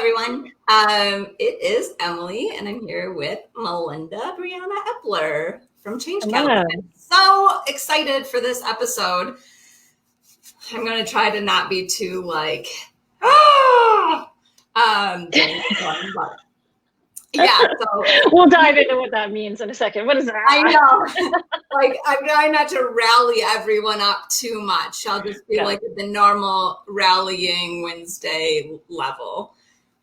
everyone. It is Emily, and I'm here with Melinda Briana Epler from Change Cackle. So excited for this episode. I'm going to try to not be too like, yeah. So we'll dive into what that means in a second. What is that? I know. Like, I'm trying not to rally everyone up too much. I'll just be like at the normal rallying Wednesday level.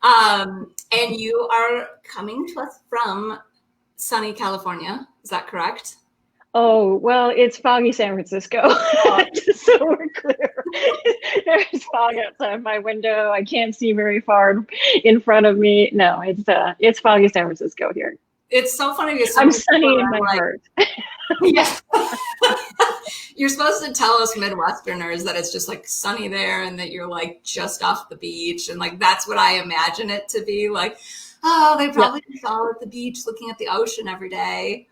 And you are coming to us from sunny California. Is that correct? Oh, well, it's foggy San Francisco. Just so we're clear. There's fog outside my window. I can't see very far in front of me. No, it's foggy San Francisco here. It's so funny because I'm sunny in my heart. Yeah. You're supposed to tell us Midwesterners that it's just like sunny there and that you're like just off the beach. And like, that's what I imagine it to be like. Oh, they probably just all at the beach looking at the ocean every day.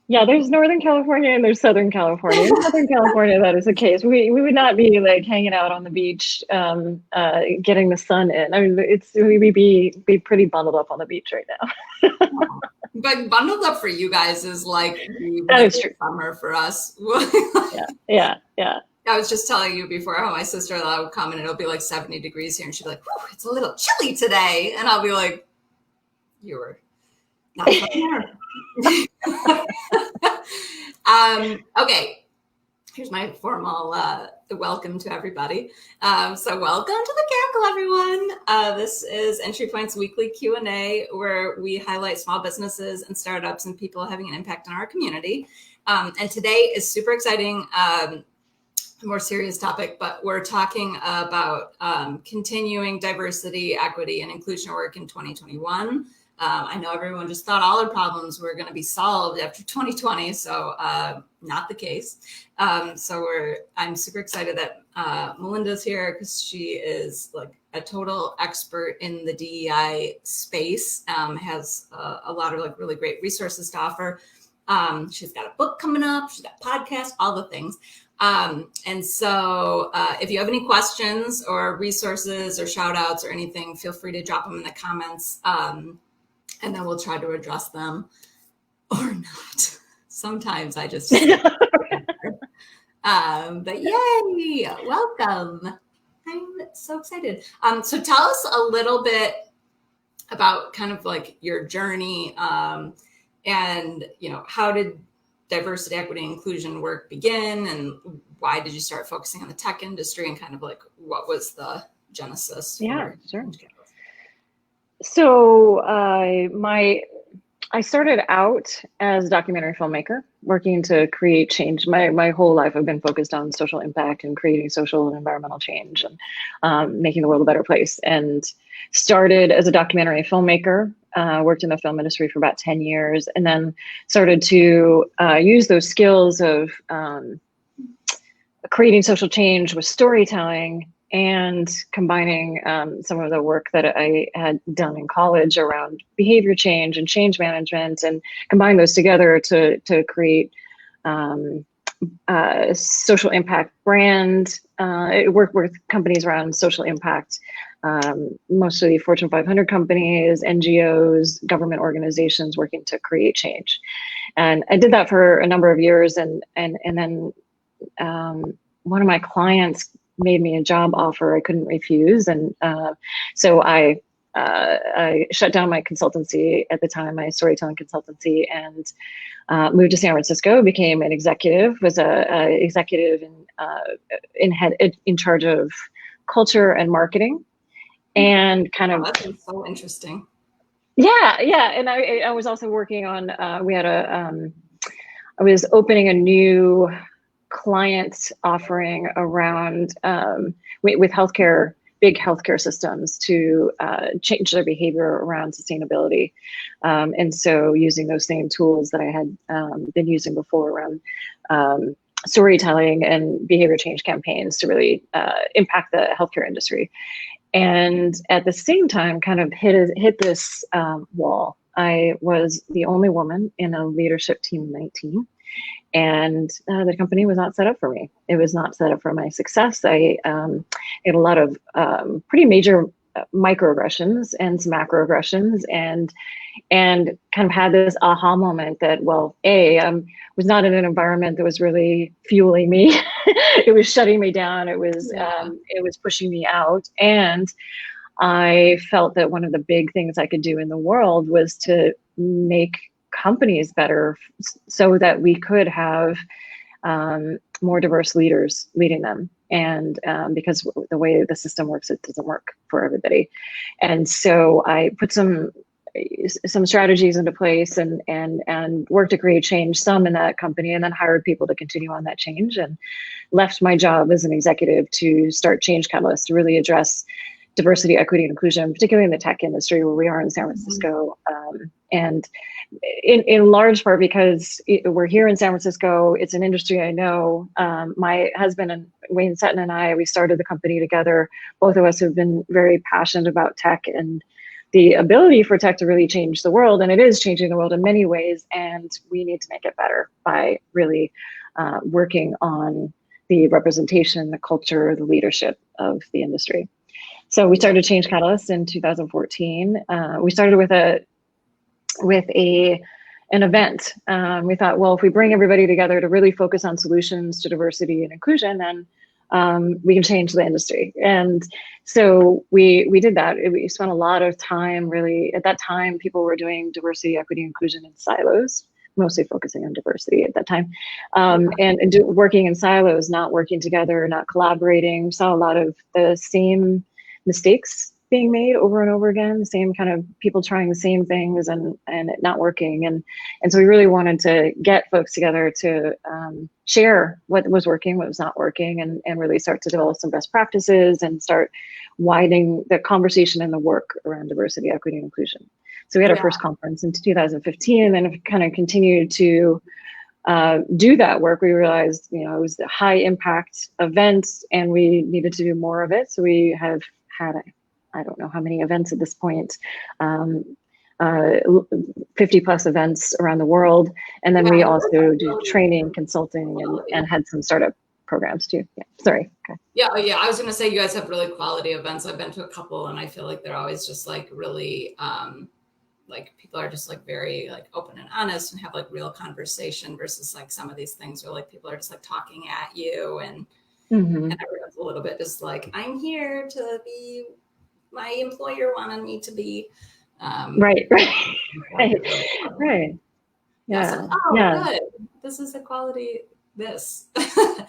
Yeah, there's Northern California and there's Southern California. In Southern California, that is the case. We would not be like hanging out on the beach, getting the sun in. I mean, we'd be pretty bundled up on the beach right now. But bundled up for you guys is like the summer for us. Yeah. I was just telling you before how my sister-in-law would come and it'll be like 70 degrees here, and she'd be like, "It's a little chilly today," and I'll be like, "You were not from there." Okay, here's my formal welcome to everybody. So welcome to the Cackle, everyone. This is Entry Point's weekly Q&A where we highlight small businesses and startups and people having an impact on our community. And today is super exciting, a more serious topic, but we're talking about continuing diversity, equity, and inclusion work in 2021. I know everyone just thought all our problems were going to be solved after 2020, so not the case. So I'm super excited that Melinda's here because she is like a total expert in the DEI space, has a lot of like really great resources to offer. She's got a book coming up, she's got podcasts, all the things. And so if you have any questions or resources or shout outs or anything, feel free to drop them in the comments. And then we'll try to address them or not. Sometimes I just, but yay, welcome. I'm so excited. So tell us a little bit about kind of like your journey and, you know, how did diversity, equity, inclusion work begin, and why did you start focusing on the tech industry, and kind of like what was the genesis? Yeah, sure. So I started out as a documentary filmmaker, working to create change. My whole life I've been focused on social impact and creating social and environmental change and making the world a better place. And started as a documentary filmmaker, worked in the film industry for about 10 years, and then started to use those skills of creating social change with storytelling and combining some of the work that I had done in college around behavior change and change management, and combine those together to create social impact brand. Work with companies around social impact, mostly Fortune 500 companies, NGOs, government organizations working to create change. And I did that for a number of years, and then one of my clients made me a job offer I couldn't refuse, and so I shut down my consultancy at the time, my storytelling consultancy, and moved to San Francisco. Became an executive, was a executive in charge of culture and marketing, and kind of. That's so interesting. Yeah, and I was also working on. I was opening a new client offering around with healthcare, big healthcare systems to change their behavior around sustainability. And so using those same tools that I had been using before around storytelling and behavior change campaigns to really impact the healthcare industry. And at the same time, kind of hit this wall. I was the only woman in a leadership team of 19. And the company was not set up for me. It was not set up for my success. I had a lot of pretty major microaggressions and some macroaggressions, and kind of had this aha moment that, well, was not in an environment that was really fueling me. It was shutting me down. It was pushing me out. And I felt that one of the big things I could do in the world was to make companies better so that we could have more diverse leaders leading them. And because the way the system works, it doesn't work for everybody. And so I put some strategies into place and worked to create change, some in that company, and then hired people to continue on that change, and left my job as an executive to start Change Catalyst to really address diversity, equity, and inclusion, particularly in the tech industry where we are in San Francisco. And in large part because we're here in San Francisco, it's an industry I know. My husband and Wayne Sutton and I, we started the company together. Both of us have been very passionate about tech and the ability for tech to really change the world. And it is changing the world in many ways. And we need to make it better by really working on the representation, the culture, the leadership of the industry. So we started Change Catalyst in 2014. We started with an event. We thought, well, if we bring everybody together to really focus on solutions to diversity and inclusion, then we can change the industry. And so we did that. We spent a lot of time, really, at that time, people were doing diversity, equity, inclusion in silos, mostly focusing on diversity at that time, working in silos, not working together, not collaborating. We saw a lot of the same mistakes being made over and over again, the same kind of people trying the same things and it not working. And so we really wanted to get folks together to share what was working, what was not working, and really start to develop some best practices and start widening the conversation and the work around diversity, equity, and inclusion. So we had our first conference in 2015 and have kind of continued to do that work. We realized, it was a high impact event and we needed to do more of it. So we have had, I don't know how many events at this point, 50 plus events around the world. And then we also do training, consulting, and had some startup programs too. Yeah, sorry. Okay. Yeah, I was going to say you guys have really quality events. I've been to a couple and I feel like they're always just like really, like people are just like very like open and honest and have like real conversation versus like some of these things where like people are just like talking at you and everyone's a little bit just like, I'm here to be, my employer wanted me to be. Right. Yeah. So, good. This is a quality, this. Yeah,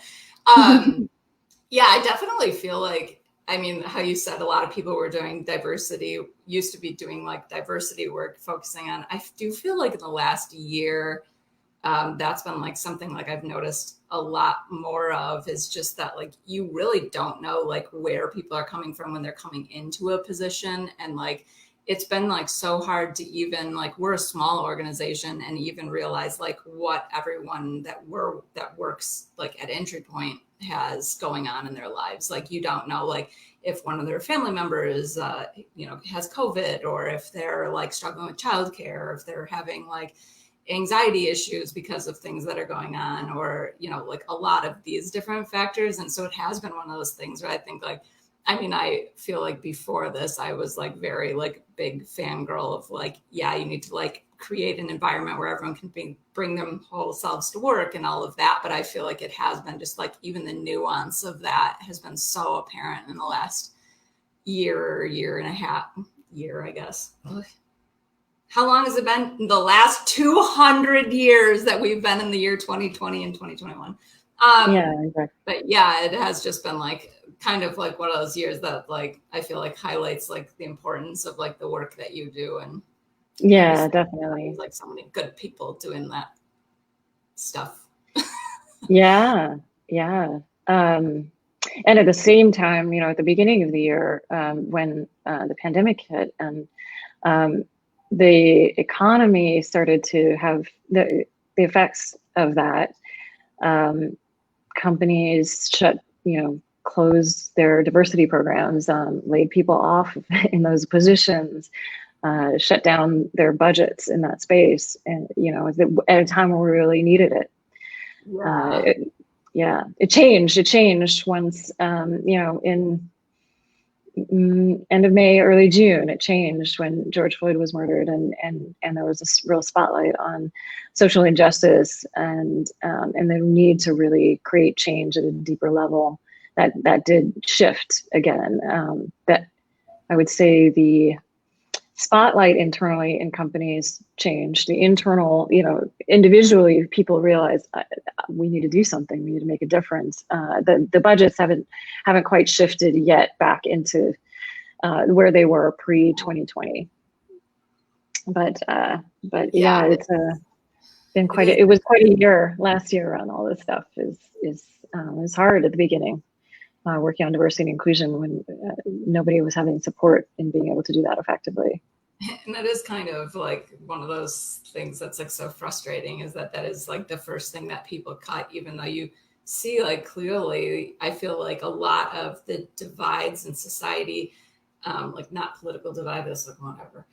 I definitely feel like, I mean, how you said a lot of people were doing diversity, used to be doing like diversity work, focusing on, I do feel like in the last year, that's been like something like I've noticed a lot more of is just that like you really don't know like where people are coming from when they're coming into a position. And like it's been like so hard to even like we're a small organization and even realize like what everyone that works like at Entry Point has going on in their lives. Like you don't know like if one of their family members has COVID, or if they're like struggling with childcare, or if they're having like anxiety issues because of things that are going on, or, like a lot of these different factors. And so it has been one of those things where I think like, I mean, I feel like before this, I was like very like big fangirl of like, yeah, you need to like create an environment where everyone can bring them whole selves to work and all of that. But I feel like it has been just like, even the nuance of that has been so apparent in the last year and a half, I guess. How long has it been? The last 200 years that we've been in the year 2020 and 2021. Yeah, exactly. But yeah, it has just been like kind of like one of those years that like I feel like highlights like the importance of like the work that you do. And yeah, definitely. Like so many good people doing that stuff. Yeah. And at the same time, at the beginning of the year, when the pandemic hit and the economy started to have the effects of that, companies closed their diversity programs, laid people off in those positions, shut down their budgets in that space, and at a time where we really needed it. It changed once in end of May, early June, it changed when George Floyd was murdered, and there was a real spotlight on social injustice and the need to really create change at a deeper level. That did shift again. That I would say the spotlight internally in companies changed. The internal, individually, people realized we need to do something. We need to make a difference. The budgets haven't quite shifted yet back into where they were pre-2020. But yeah, it's been it was quite a year last year on all this stuff. Is hard at the beginning. Working on diversity and inclusion when nobody was having support in being able to do that effectively. And that is kind of like one of those things that's like so frustrating, is that is like the first thing that people cut, even though you see like clearly, I feel like a lot of the divides in society, like not political divide, this like whatever,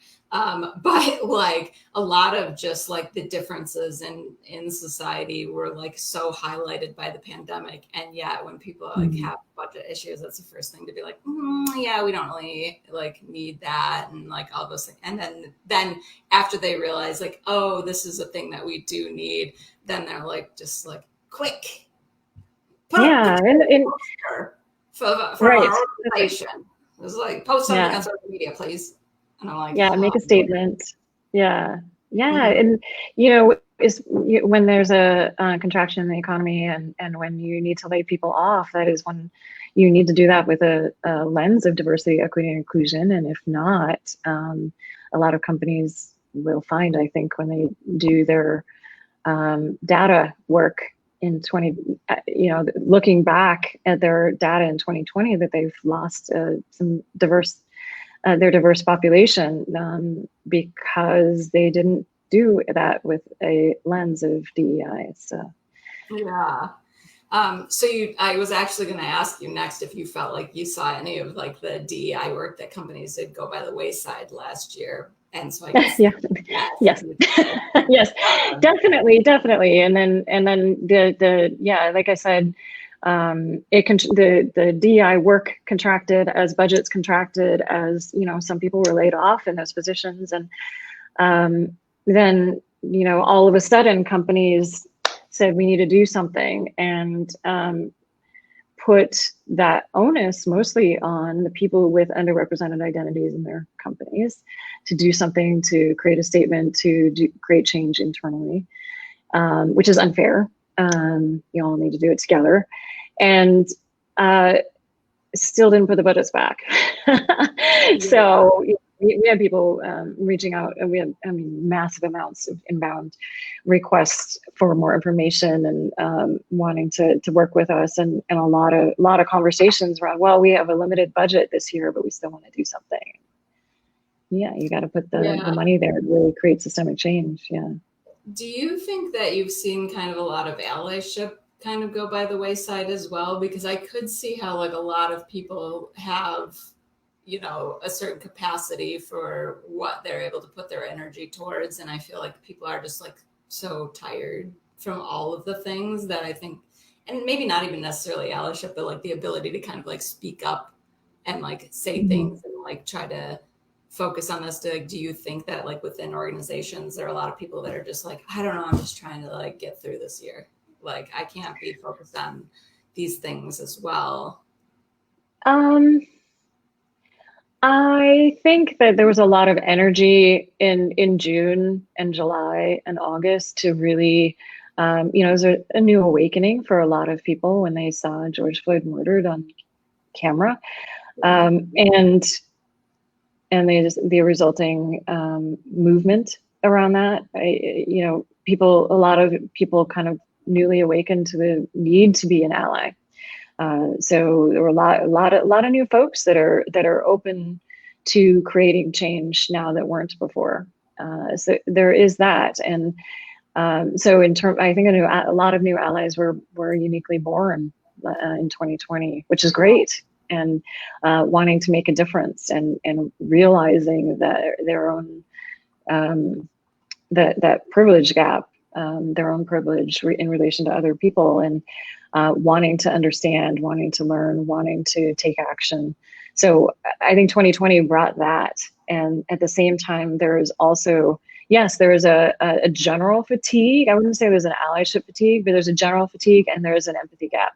but like a lot of just like the differences in society were like so highlighted by the pandemic. And yet when people like have budget issues, that's the first thing to be like, yeah, we don't really like need that, and like all those things. And then after they realize like, oh, this is a thing that we do need, then they're like, just like, quick, put up for right. our organization. It was like, post something on social media, please. And I'm like, yeah, make a statement. Yeah. And when there's a contraction in the economy and when you need to lay people off, that is when you need to do that with a lens of diversity, equity, and inclusion. And if not, a lot of companies will find, I think, when they do their data work in looking back at their data in 2020, that they've lost some their diverse population because they didn't do that with a lens of DEI. So yeah. I was actually going to ask you next if you felt like you saw any of like the DEI work that companies did go by the wayside last year. And so I guess yes, definitely. And then the like I said, the DEI work contracted as budgets contracted, as some people were laid off in those positions, and then all of a sudden companies said we need to do something, and put that onus mostly on the people with underrepresented identities in their companies to do something, to create a statement, to create change internally, which is unfair. You all need to do it together, and still didn't put the budgets back. So we had people reaching out, and we had, massive amounts of inbound requests for more information and wanting to work with us, and a lot of conversations around, well, we have a limited budget this year, but we still want to do something. Yeah, you got to put the money there to really create systemic change. Yeah. Do you think that you've seen kind of a lot of allyship kind of go by the wayside as well? Because I could see how like a lot of people have a certain capacity for what they're able to put their energy towards. And I feel like people are just like so tired from all of the things that I think, and maybe not even necessarily allyship, but like the ability to kind of like speak up and like say things and like try to focus on this. Do you think that like within organizations, there are a lot of people that are just like, I don't know, I'm just trying to like get through this year. Like I can't be focused on these things as well. I think that there was a lot of energy in June and July and August to really, it was a new awakening for a lot of people when they saw George Floyd murdered on camera, and the resulting movement around that. A lot of people kind of newly awakened to the need to be an ally. So there were a lot of new folks that are open to creating change now that weren't before. So there is that, and so I think a lot of new allies were uniquely born in 2020, which is great, and wanting to make a difference and realizing that their own that privilege gap, their own privilege in relation to other people, and wanting to understand, wanting to learn, wanting to take action. So I think 2020 brought that. And at the same time, there's also, yes, there is a general fatigue. I wouldn't say there's an allyship fatigue, but there's a general fatigue and there's an empathy gap.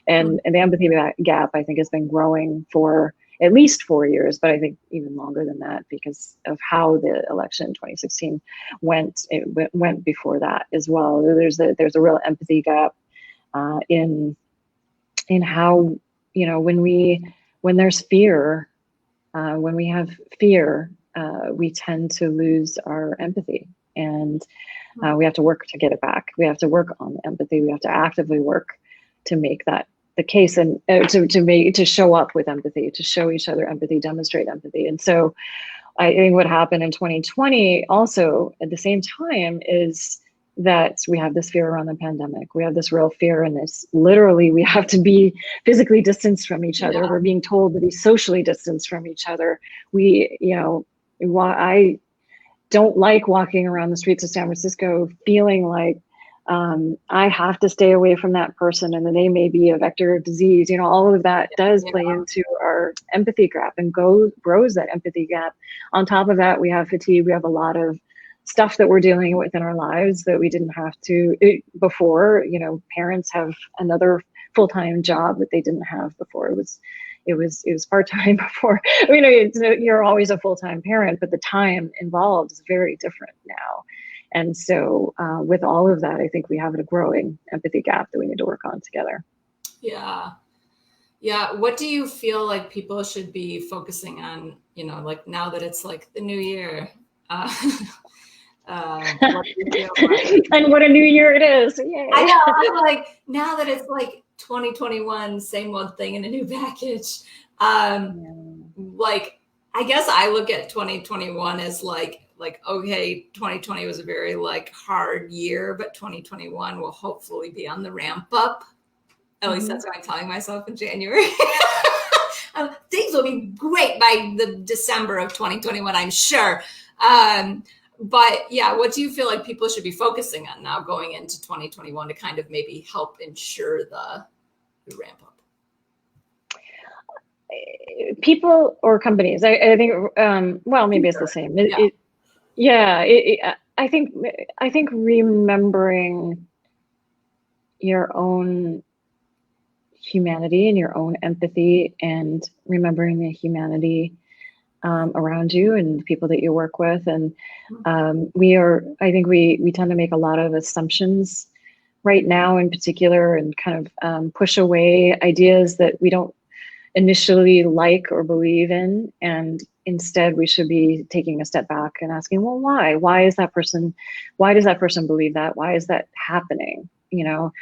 And the empathy gap, I think, has been growing for at least 4 years, but I think even longer than that because of how the election in 2016 went. It went before that as well. There's a real empathy gap in how, you know, when there's fear, when we have fear, we tend to lose our empathy, and we have to work to get it back. We have to work on the empathy. We have to actively work to make that the case, and to show up with empathy, to show each other empathy, demonstrate empathy. And so I think what happened in 2020 also at the same time is that we have this fear around the pandemic. We have this real fear, and this literally we have to be physically distanced from each other. We're being told to be socially distanced from each other. I don't like walking around the streets of San Francisco feeling like I have to stay away from that person and then they may be a vector of disease. You know, all of that does play into our empathy gap and grows that empathy gap. On top of that, we have fatigue. We have a lot of stuff that we're dealing with in our lives that we didn't have to before. You know, parents have another full-time job that they didn't have before. It was part-time before. I mean, you're always a full-time parent, but the time involved is very different now. And so with all of that, I think we have a growing empathy gap that we need to work on together. Yeah. Yeah. What do you feel like people should be focusing on, you know, like now that it's like the new year? What do you feel like? And what a new year it is. Yay. I know. I'm like, now that it's like 2021, same old thing in a new package. Like, I guess I look at 2021 as like, okay, 2020 was a very like hard year, but 2021 will hopefully be on the ramp up. At least that's what I'm telling myself in January. Things will be great by the December of 2021, I'm sure. But yeah, what do you feel like people should be focusing on now going into 2021 to kind of maybe help ensure the ramp up? People or companies? I think, well, maybe it's the same. I think remembering your own humanity and your own empathy, and remembering the humanity around you and the people that you work with. And I think we tend to make a lot of assumptions right now in particular, and kind of push away ideas that we don't initially like or believe in. And instead we should be taking a step back and asking, well, why does that person believe that? Why is that happening? You know,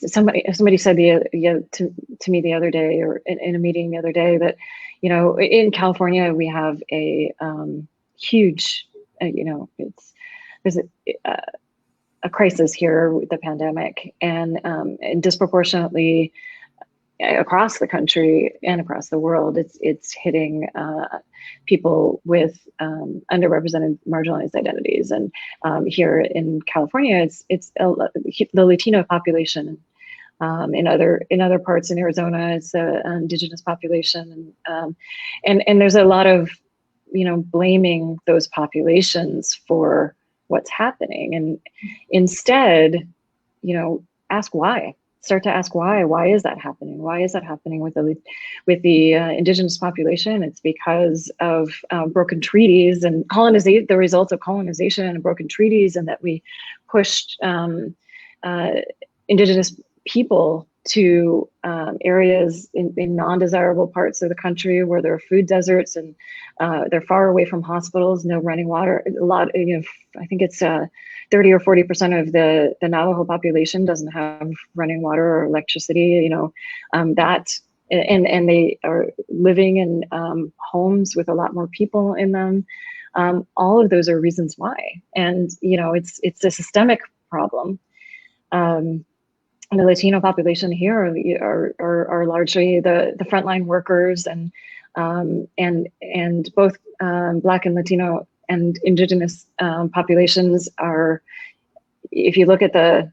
somebody said to me the other day, or in a meeting the other day, that, you know, in California we have a huge, there's a crisis here with the pandemic, and disproportionately across the country and across the world, it's hitting people with underrepresented, marginalized identities. And here in California, it's the Latino population. In other parts in Arizona, it's the indigenous population, and there's a lot of, you know, blaming those populations for what's happening. And instead, you know, ask why. Start to ask why. Why is that happening? Why is that happening with the indigenous population? It's because of broken treaties and the results of colonization and broken treaties, and that we pushed indigenous people to areas in non-desirable parts of the country where there are food deserts, and they're far away from hospitals, no running water. I think it's 30 or 40% of the Navajo population doesn't have running water or electricity. And they are living in homes with a lot more people in them. All of those are reasons why, and it's a systemic problem. The Latino population here are largely the frontline workers, and both Black and Latino and Indigenous populations are if you look at the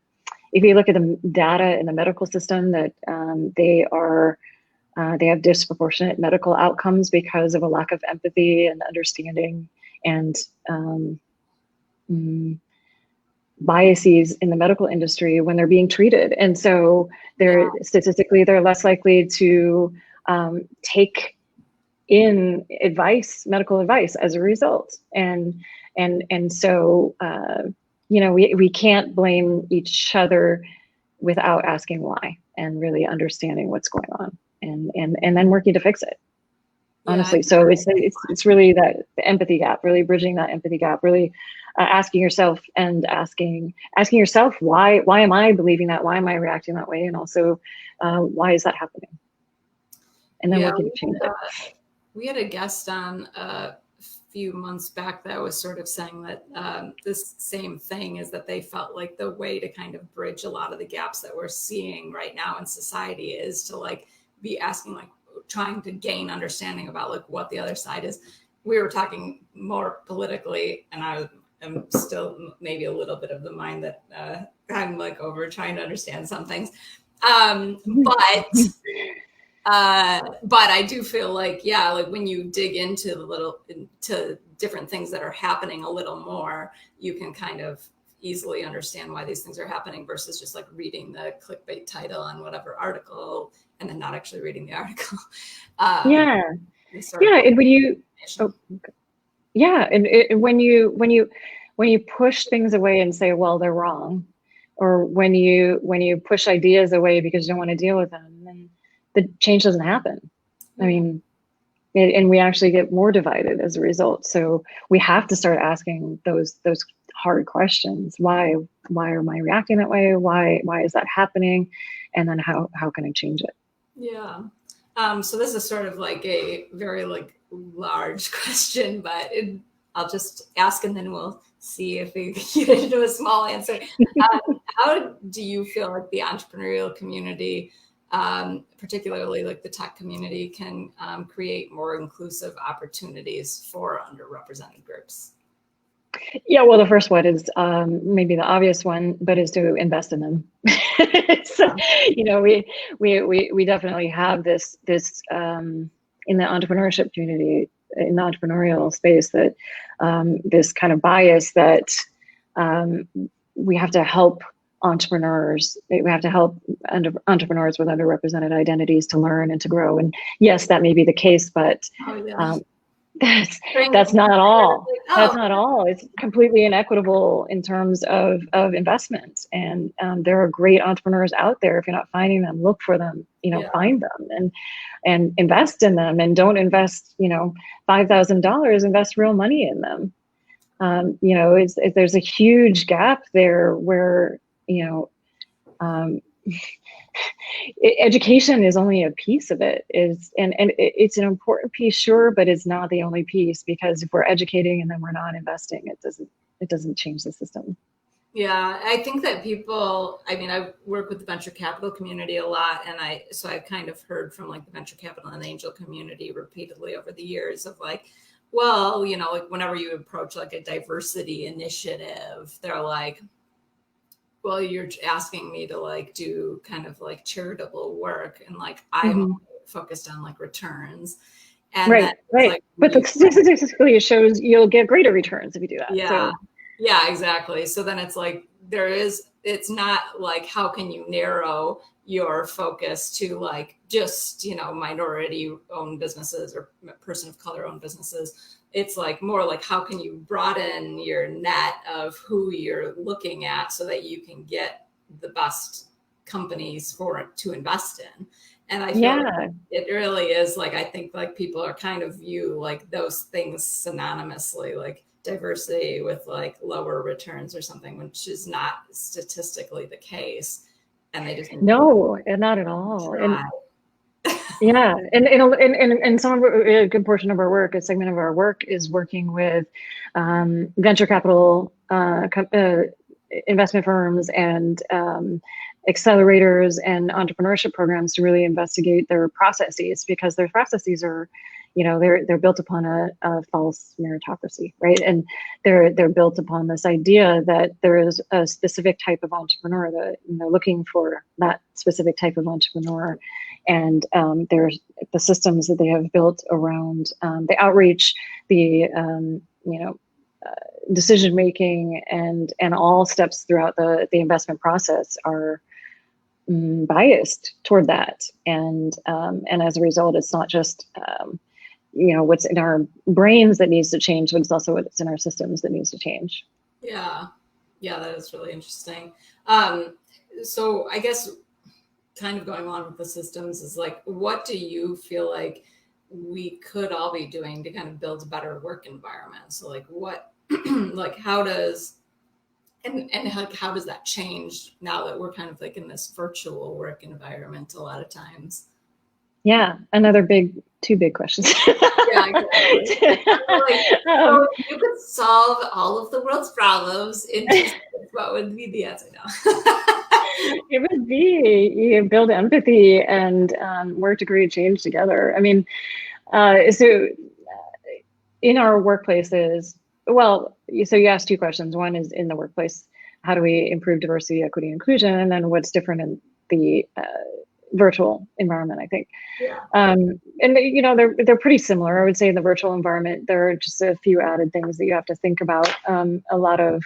data in the medical system, that they have disproportionate medical outcomes because of a lack of empathy and understanding and biases in the medical industry when they're being treated. And so statistically, they're less likely to take in medical advice as a result. And so, we can't blame each other without asking why and really understanding what's going on and then working to fix it. Honestly. So it's really the empathy gap, really bridging that empathy gap, really asking yourself and asking yourself, why am I believing that? Why am I reacting that way? And also, why is that happening? And then working to change it. We had a guest on a few months back that was sort of saying that this same thing is that they felt like the way to kind of bridge a lot of the gaps that we're seeing right now in society is to like be asking, like trying to gain understanding about like what the other side is. We were talking more politically, and I am still maybe a little bit of the mind that I'm like over trying to understand some things. But I do feel like, like when you dig into different things that are happening a little more, you can kind of easily understand why these things are happening versus just like reading the clickbait title on whatever article and then not actually reading the article. And when you push things away and say, well, they're wrong, or when you push ideas away because you don't want to deal with them, then the change doesn't happen. I mean, and we actually get more divided as a result. So we have to start asking those hard questions. Why am I reacting that way? Why is that happening? And then how can I change it? Yeah. So this is sort of like a very like large question, but I'll just ask and then we'll see if we get into a small answer. How do you feel like the entrepreneurial community, particularly like the tech community, can create more inclusive opportunities for underrepresented groups? Yeah, well, the first one is maybe the obvious one, but is to invest in them. So, we definitely have this in the entrepreneurship community, in the entrepreneurial space, that this kind of bias that we have to help entrepreneurs. We have to help entrepreneurs with underrepresented identities to learn and to grow. And yes, that may be the case, but that's not all. That's not all. It's completely inequitable in terms of investment. And there are great entrepreneurs out there. If you're not finding them, look for them. Find them and invest in them. And don't invest, $5,000. Invest real money in them. There's a huge gap there where education is only a piece of it, and it's an important piece, sure, but it's not the only piece, because if we're educating and then we're not investing, it doesn't change the system. Yeah, I think that I work with the venture capital community a lot, and I've kind of heard from like the venture capital and angel community repeatedly over the years of like, well, like whenever you approach like a diversity initiative, they're like, well, you're asking me to like do kind of like charitable work, and like I'm focused on like returns. And right. Like, but statistically it shows you'll get greater returns if you do that. Yeah, exactly. So then it's like it's not like how can you narrow your focus to like just, minority owned businesses or person of color owned businesses. It's like more like how can you broaden your net of who you're looking at so that you can get the best companies to invest in. And I feel like it really is like, I think like people are kind of view like those things synonymously, like diversity with like lower returns or something, which is not statistically the case. And they just not at all. And some of a good portion of our work, a segment of our work, is working with venture capital investment firms and accelerators and entrepreneurship programs to really investigate their processes, because their processes are, they're built upon a false meritocracy, right? And they're built upon this idea that there is a specific type of entrepreneur that they're looking for that specific type of entrepreneur, and there's the systems that they have built around the outreach, the decision making, and all steps throughout the investment process are biased toward that, and as a result, it's not just what's in our brains that needs to change, but it's also what's in our systems that needs to change. Yeah, that is really interesting. So I guess kind of going on with the systems is like, what do you feel like we could all be doing to kind of build a better work environment? So like what, like how does, and how does that change now that we're kind of like in this virtual work environment a lot of times? Yeah, two big questions. Yeah, exactly. So you could solve all of the world's problems in just what would be the answer now? It would be build empathy and work to create change together. I mean, so in our workplaces, well, so you asked two questions. One is in the workplace, how do we improve diversity, equity, inclusion, and then what's different in the virtual environment, I think. Yeah. And they're pretty similar. I would say in the virtual environment, there are just a few added things that you have to think about. A lot of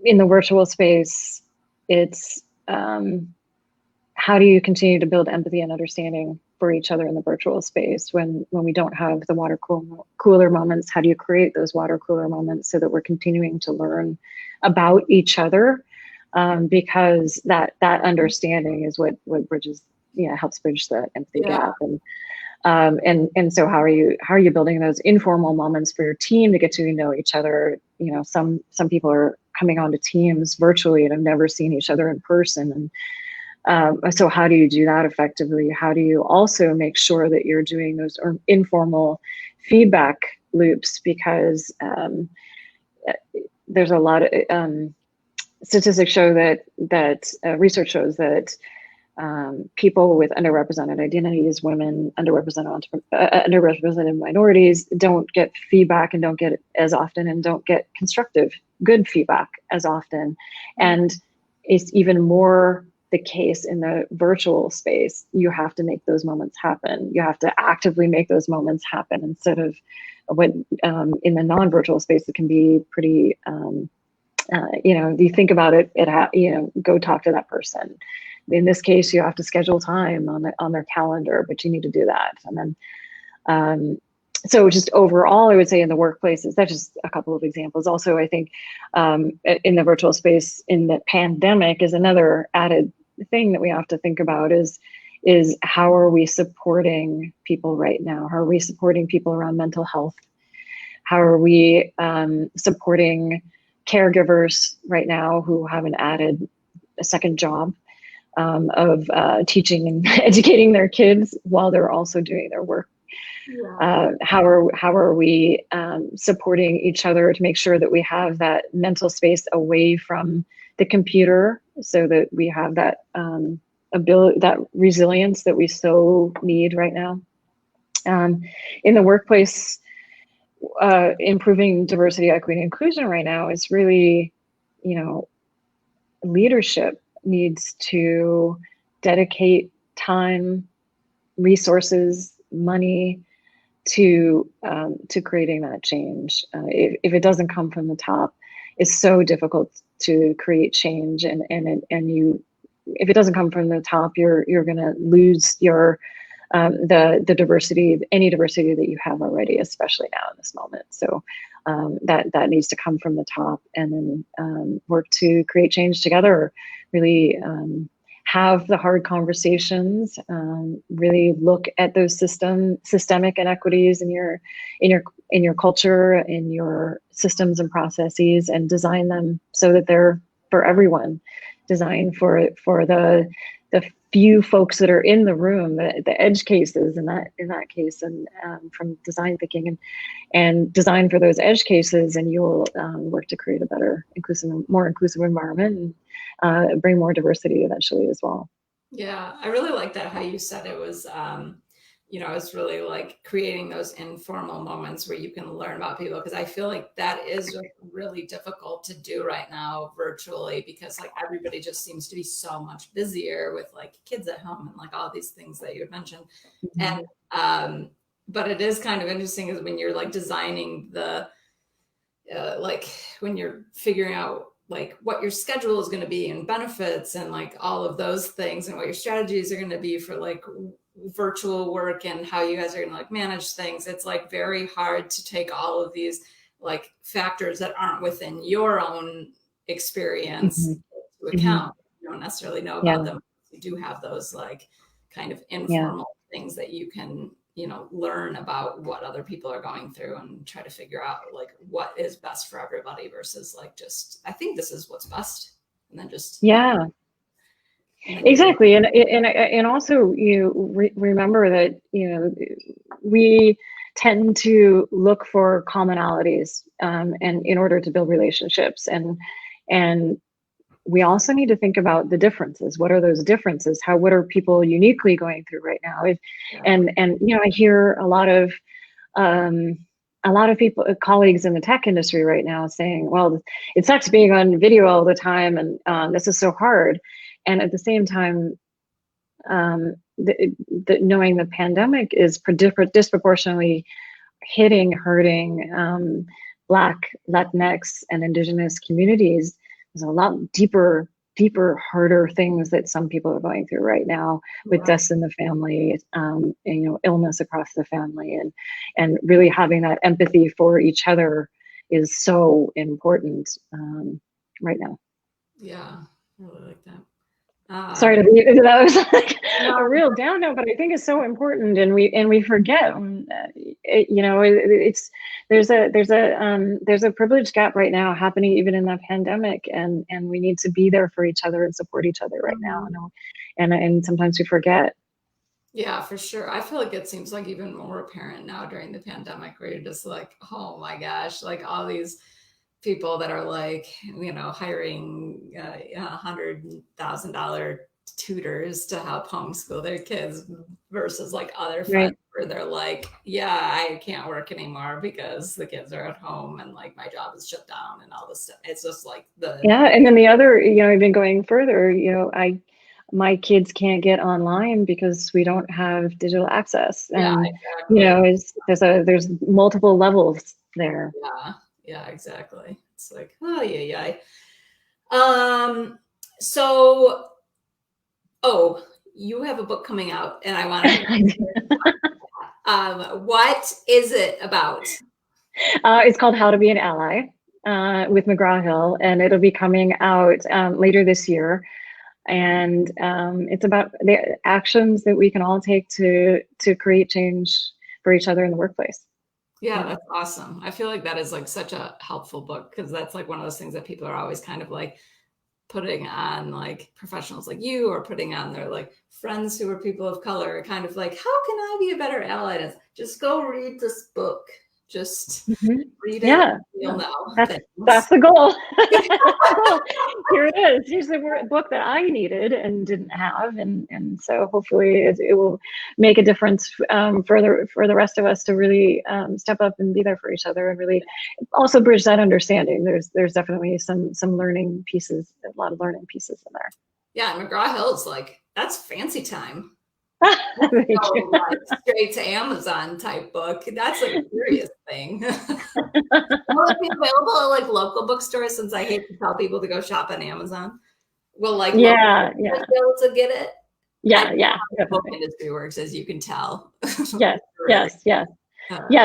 in the virtual space, it's how do you continue to build empathy and understanding for each other in the virtual space when we don't have the water cooler moments? How do you create those water cooler moments so that we're continuing to learn about each other? Because that understanding is what bridges, helps bridge the empathy gap. And so how are you building those informal moments for your team to get to know each other? Some people are coming onto Teams virtually and have never seen each other in person. And so how do you do that effectively? How do you also make sure that you're doing those informal feedback loops? Because there's a lot of statistics show that research shows that people with underrepresented identities, women, underrepresented minorities don't get feedback and don't get it as often and don't get constructive, good feedback as often. And it's even more the case in the virtual space. You have to make those moments happen. You have to actively make those moments happen instead of what in the non-virtual space, it can be pretty, you think about it, go talk to that person. In this case, you have to schedule time on their calendar, but you need to do that. And then, so just overall, I would say in the workplaces, that's just a couple of examples. Also, I think in the virtual space, in the pandemic, is another added thing that we have to think about is how are we supporting people right now? How are we supporting people around mental health? How are we supporting caregivers right now who haven't added a second job of teaching and educating their kids while they're also doing their work? Yeah. How are we supporting each other to make sure that we have that mental space away from the computer so that we have that ability, that resilience that we so need right now? In the workplace, improving diversity, equity, and inclusion right now is really, leadership needs to dedicate time, resources, money to creating that change. If it doesn't come from the top, it's so difficult to create change. And if it doesn't come from the top, you're going to lose your the diversity, any diversity that you have already, especially now in this moment. So that needs to come from the top, and then work to create change together. Really have the hard conversations. Really look at those systemic inequities in your culture, in your systems and processes, and design them so that they're for everyone. Design for the few folks that are in the room, the edge cases in that case, and from design thinking and design for those edge cases, and you'll work to create a better, more inclusive environment and bring more diversity eventually as well. Yeah, I really like that how you said it was you know, it's really like creating those informal moments where you can learn about people. Cause I feel like that is really difficult to do right now virtually, because like everybody just seems to be so much busier with like kids at home and like all these things that you had mentioned. Mhm. And, but it is kind of interesting is when you're like designing the, like when you're figuring out like what your schedule is going to be and benefits and like all of those things and what your strategies are going to be for like virtual work and how you guys are going to like manage things. It's like very hard to take all of these like factors that aren't within your own experience Mhm. to Mhm. account. You don't necessarily know Yeah. about them. You do have those like kind of Yeah. informal things that you can, you know, learn about what other people are going through and try to figure out like what is best for everybody versus like just I think this is what's best, and then just Yeah. Exactly. And also remember that, you know, we tend to look for commonalities, and in order to build relationships, and we also need to think about the differences. What are those differences? What are people uniquely going through right now? And you know, I hear um, a lot of people, colleagues in the tech industry right now saying, well, it sucks being on video all the time, and this is so hard. And at the same time, knowing the pandemic is disproportionately hurting Black, Latinx, and Indigenous communities. There's a lot deeper, harder things that some people are going through right now, with deaths in the family, and, you know, illness across the family, and really having that empathy for each other is so important right now. Yeah, I really like that. Sorry to be, that was like a real down note, but I think it's so important, and we forget. You know, there's a privilege gap right now happening even in the pandemic, and we need to be there for each other and support each other right now. And sometimes we forget. Yeah, for sure. I feel like it seems like even more apparent now during the pandemic, where you're just like, oh my gosh, like all these people that are like, you know, hiring $100,000 tutors to help homeschool their kids versus like other friends where they're like, yeah, I can't work anymore because the kids are at home and like my job is shut down and all this stuff. It's just like and then the other, you know, even going further, you know, my kids can't get online because we don't have digital access, and exactly. You know, there's multiple levels there. Yeah, exactly. It's like, oh yeah. So, you have a book coming out, and I want to. What is it about? It's called How to Be an Ally, with McGraw-Hill, and it'll be coming out later this year. And it's about the actions that we can all take to create change for each other in the workplace. Yeah, that's awesome. I feel like that is like such a helpful book, because that's like one of those things that people are always kind of like putting on like professionals like you, or putting on their like friends who are people of color, kind of like, how can I be a better ally? Just go read this book. Just read it. Yeah, you'll know. That's the goal. Here it is. Here's the book that I needed and didn't have, and so hopefully it will make a difference for the rest of us to really step up and be there for each other, and really also bridge that understanding. There's definitely some learning pieces, a lot of learning pieces in there. Yeah, McGraw-Hill's like, that's fancy time. Thank you. Like straight to Amazon type book. That's like a serious thing. Will it be available at like local bookstores, since I hate to tell people to go shop on Amazon? Will like local be able to get it? Yeah. The book industry works, as you can tell. Yes.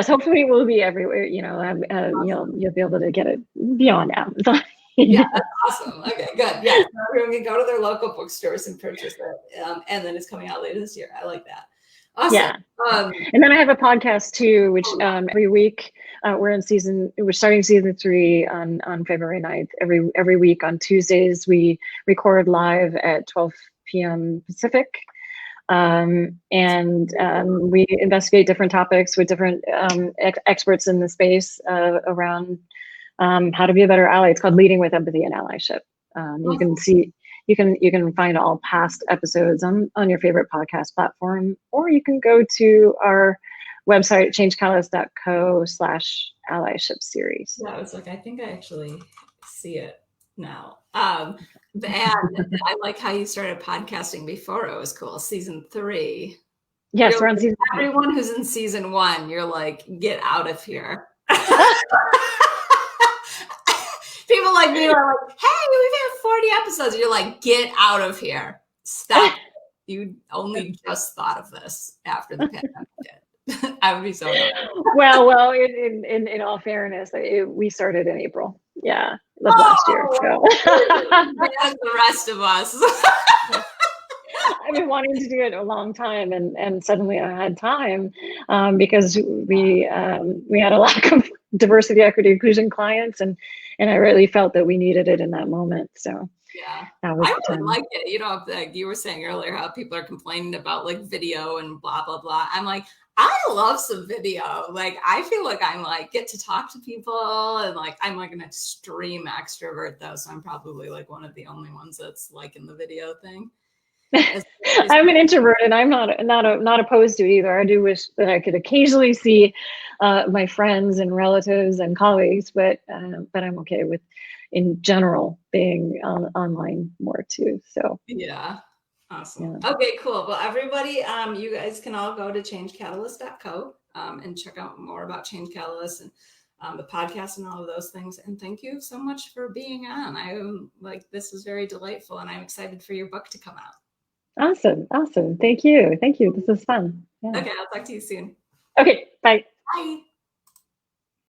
Hopefully it will be everywhere. You know, you'll be able to get it beyond Amazon. Yeah, that's awesome. Okay, good. Yeah, so everyone can go to their local bookstores and purchase it, and then it's coming out later this year. I like that. Awesome. Yeah. And then I have a podcast too, which every week we're starting season 3 on February 9th. Every week on Tuesdays we record live at 12 p.m. Pacific. And we investigate different topics with different experts in the space around how to be a better ally. It's called Leading with Empathy and Allyship. You can see you can find all past episodes on your favorite podcast platform, or you can go to our website, changecatalyst.co/allyship series. Yeah, I was like, I think I actually see it now. And I like how you started podcasting before it was cool. Season 3. Yes, we're on season 3. Everyone who's in season 1, you're like, get out of here. People like me are like, hey, we've had 40 episodes. You're like, get out of here. Stop. You only just thought of this after the pandemic did. I would be so annoyed. Well, in all fairness, we started in April. Yeah, of last year. So. As the rest of us. I've been wanting to do it a long time, and suddenly I had time because we had a lack of diversity, equity, inclusion clients, and I really felt that we needed it in that moment. So yeah, that was I really like it. You know, like you were saying earlier, how people are complaining about like video and blah blah blah. I'm like, I love some video. Like, I feel like I'm like get to talk to people, and like I'm like an extreme extrovert though, so I'm probably like one of the only ones that's like in the video thing. I'm an introvert, and I'm not opposed to it either. I do wish that I could occasionally see my friends and relatives and colleagues, but I'm okay with, in general, being online more too. So yeah, awesome. Yeah. Okay, cool. Well, everybody, you guys can all go to changecatalyst.co and check out more about Change Catalyst and the podcast and all of those things. And thank you so much for being on. I'm like, this is very delightful, and I'm excited for your book to come out. Awesome. Thank you. This is fun. Yeah. Okay, I'll talk to you soon. Okay, bye. Bye.